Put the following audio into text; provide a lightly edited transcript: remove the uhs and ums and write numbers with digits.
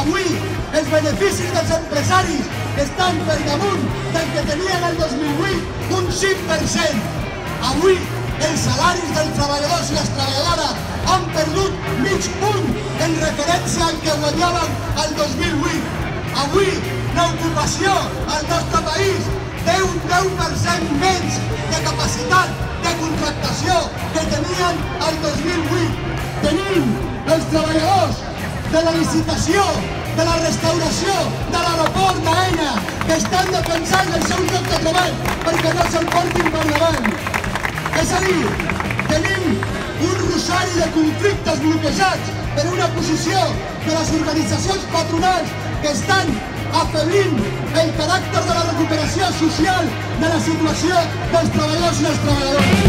Avui els beneficis dels empresaris estan per damunt del que tenien el 2008, un 5%. Avui els salaris dels treballadors i les treballadores han perdut mig punt en referència al que guanyaven el 2008. Avui l'ocupació al nostre país té un 10% menys de capacitat de contractació que tenien el 2008. Tenim els treballadors de la licitació, de la restauració, de l'aeroport d'Aena, que estan defensant el seu lloc de treball perquè no se'l portin per davant. És a dir, tenim un rosari de conflictes bloquejats per una posició de les organitzacions patronals que estan afeblint el caràcter de la recuperació social de la situació dels treballadors i les treballadores.